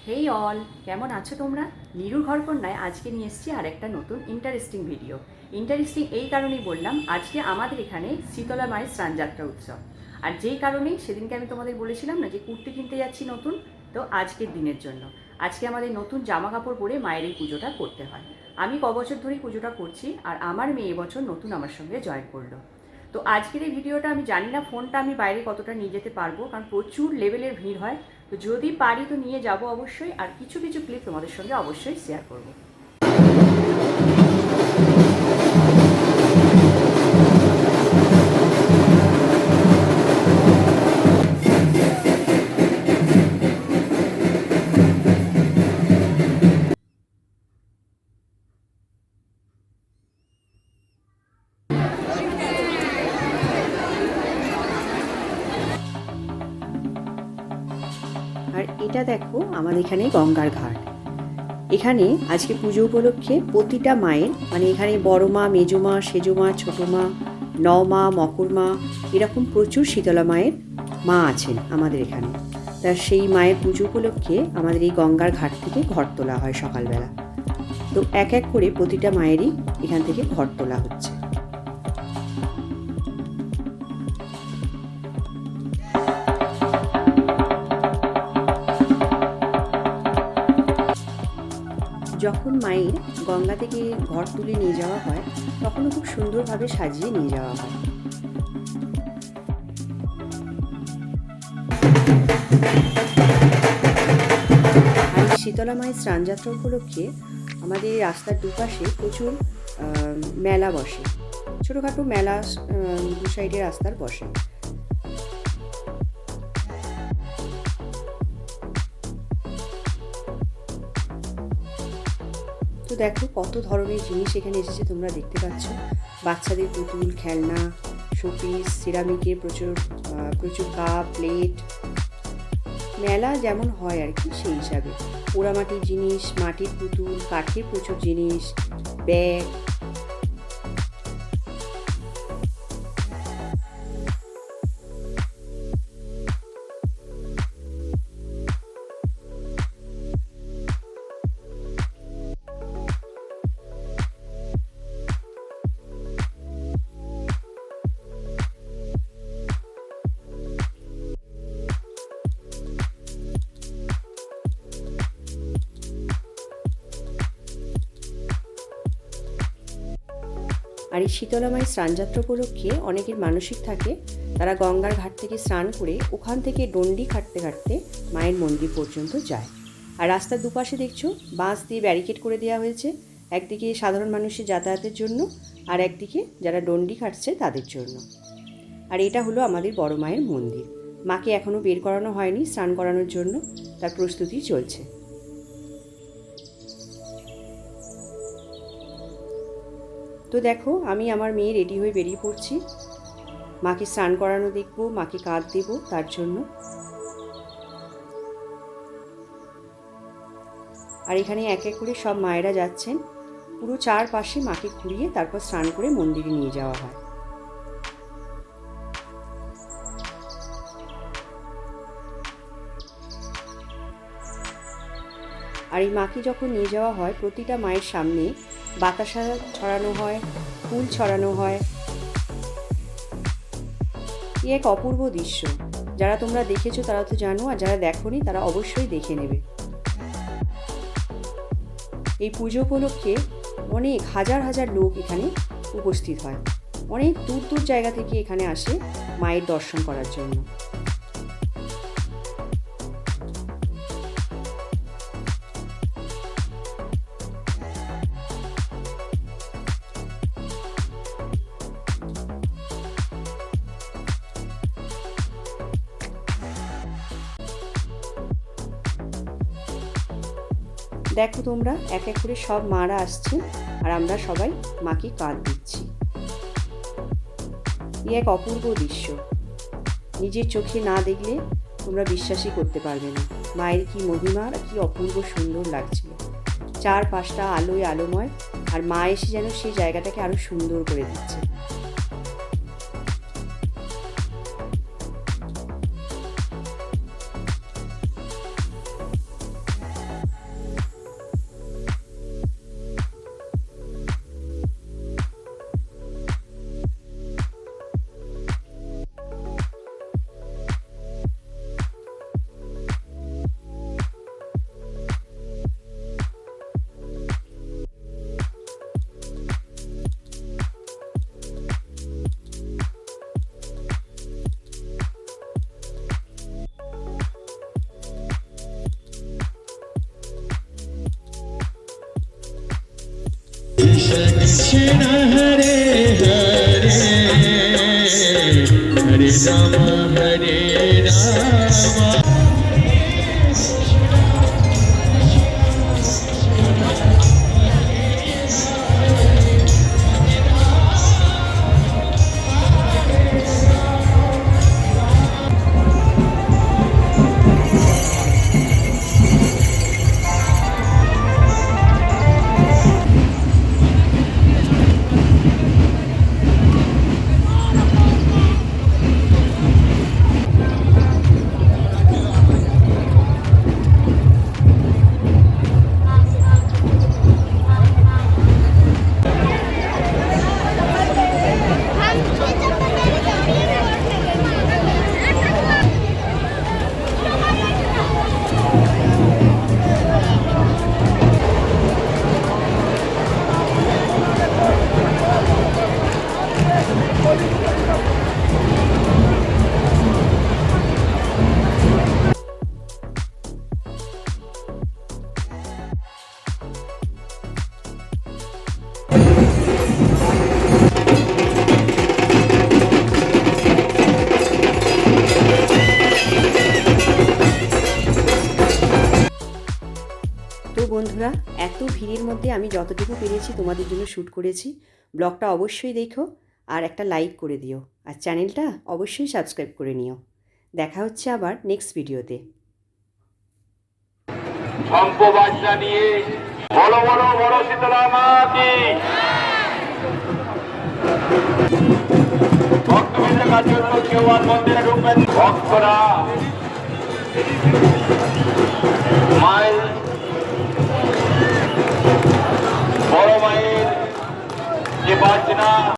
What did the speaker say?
হেই all, কেমন আছো তোমরা? নিরুর ঘরকন্যায় আজকে নিয়ে এসেছি আর একটা নতুন ইন্টারেস্টিং ভিডিও। ইন্টারেস্টিং এই কারণেই বললাম, আজকে আমাদের এখানে শীতলা মায়ের স্নানযাত্রা উৎসব। আর যেই কারণেই সেদিনকে আমি তোমাদের বলেছিলাম না যে কুর্তি কিনতে যাচ্ছি নতুন, তো আজকের দিনের জন্য আজকে আমাদের নতুন জামা কাপড় পরে মায়ের এই পুজোটা করতে হয়। আমি কবছর ধরেই পুজোটা করছি আর আমার মেয়ে এবছর নতুন আমার সঙ্গে জয়েন করলো। তো আজকের এই ভিডিওটা আমি জানি না ফোনটা আমি বাইরে কতটা নিয়ে যেতে পারবো, কারণ প্রচুর লেভেলের ভিড় হয়। তো যদি পারি তো নিয়ে যাব অবশ্যই, আর কিছু কিছু ক্লিপ তোমাদের সঙ্গে অবশ্যই শেয়ার করবো। আর এটা দেখো আমাদের এখানে গঙ্গার ঘাট। এখানে আজকে পুজো উপলক্ষে প্রতিটা মায়ের, মানে এখানে বড় মা, মেজো মা, সেজো মা, ছোটো মা, নমা, মকর মা, এরকম প্রচুর শীতলা মায়ের মা আছেন আমাদের এখানে। তা সেই মায়ের পুজো উপলক্ষে আমাদের এই গঙ্গার ঘাট থেকে ঘর তোলা হয় সকালবেলা। তো এক এক করে প্রতিটা মায়েরই এখান থেকে ঘর তোলা হচ্ছে। যখন মায়ের গঙ্গা থেকে ঘর তুলে নিয়ে যাওয়া হয় তখনও খুব সুন্দরভাবে সাজিয়ে নিয়ে যাওয়া হয়। আর শীতলা মায়ের স্নানযাত্রা উপলক্ষে আমাদের রাস্তার দুপাশে প্রচুর মেলা বসে, ছোটোখাটো মেলা দু সাইডে রাস্তার বসে। তো দেখো কত ধরনের জিনিস এখানে এসেছে, তোমরা দেখতে পাচ্ছ। বাচ্চাদের পুতুল, খেলনা, শোপিস, সিরামিকের প্রচুর কাপ, প্লেট। মেলা যেমন হয় আর কি সেই হিসাবে পোড়ামাটির জিনিস, মাটির পুতুল, কাঠের প্রচুর জিনিস, ব্যাগ। আর এই শীতলা মায়ের স্নানযাত্রা উপলক্ষে অনেকের মানসিক থাকে, তারা গঙ্গার ঘাট থেকে স্নান করে ওখান থেকে ডন্ডি খাটতে খাটতে মায়ের মন্দির পর্যন্ত যায়। আর রাস্তার দুপাশে দেখছো বাঁশ দিয়ে ব্যারিকেড করে দেওয়া হয়েছে, একদিকে সাধারণ মানুষের যাতায়াতের জন্য আর একদিকে যারা ডন্ডি খাটছে তাদের জন্য। আর এটা হলো আমাদের বড় মায়ের মন্দির। মাকে এখনও বের করানো হয়নি স্নান করানোর জন্য, তার প্রস্তুতি চলছে। তো দেখো আমি আমার মেয়ে রেডি হয়ে বেরিয়ে পড়ছি, মাকে স্নান করানো দেখবো, মাকে কাঁধ দেবো তার জন্য। আর এখানে এক এক করে সব মায়েরা যাচ্ছেন, পুরো চারপাশে মাকে ঘুরিয়ে তারপর স্নান করে মন্দিরে নিয়ে যাওয়া হয়। আর এই মাকে যখন নিয়ে যাওয়া হয় প্রতিটা মায়ের সামনে বাতাসা ছড়ানো হয়, ফুল ছড়ানো হয়। এই এক অপূর্ব দৃশ্য, যারা তোমরা দেখেছো তারা তো জানো, আর যারা দেখোনি তারা অবশ্যই দেখে নেবে। এই পুজো উপলক্ষে অনেক হাজার হাজার লোক এখানে উপস্থিত হয়, অনেক দূর দূর জায়গা থেকে এখানে আসে মায়ের দর্শন করার জন্য। দেখো তোমরা এক এক করে সব মারা আসছে আর আমরা সবাই মাকে কাঁধ দিচ্ছি। এই এক অপূর্ব দৃশ্য, নিজের চোখে না দেখলে তোমরা বিশ্বাসই করতে পারবে না মায়ের কি মহিমা আর কি অপূর্ব সুন্দর লাগছিল। চারপাশটা আলোয় আলোময়, আর মা এসে যেন সেই জায়গাটাকে আরো সুন্দর করে দিচ্ছে। कृष्ण हरे हरे हरे राम তো বন্ধুরা, এত ভিড়ের মধ্যে আমি যতটুকু পেরেছি তোমাদের জন্য শ্যুট করেছি। ব্লগটা অবশ্যই দেখো আর একটা লাইক করে দিও, আর চ্যানেলটা অবশ্যই সাবস্ক্রাইব করে নিও। দেখা হচ্ছে আবার নেক্সট ভিডিওতে। শঙ্কবাজনা নিয়ে বলো বলো বড় শীতলা মা কি ভক্তবৃন্দের কাছে কেউ আর মন্দিরে ঢুকবেন। ভক্তরা মায়ের বড় মায়ের যে বাজনা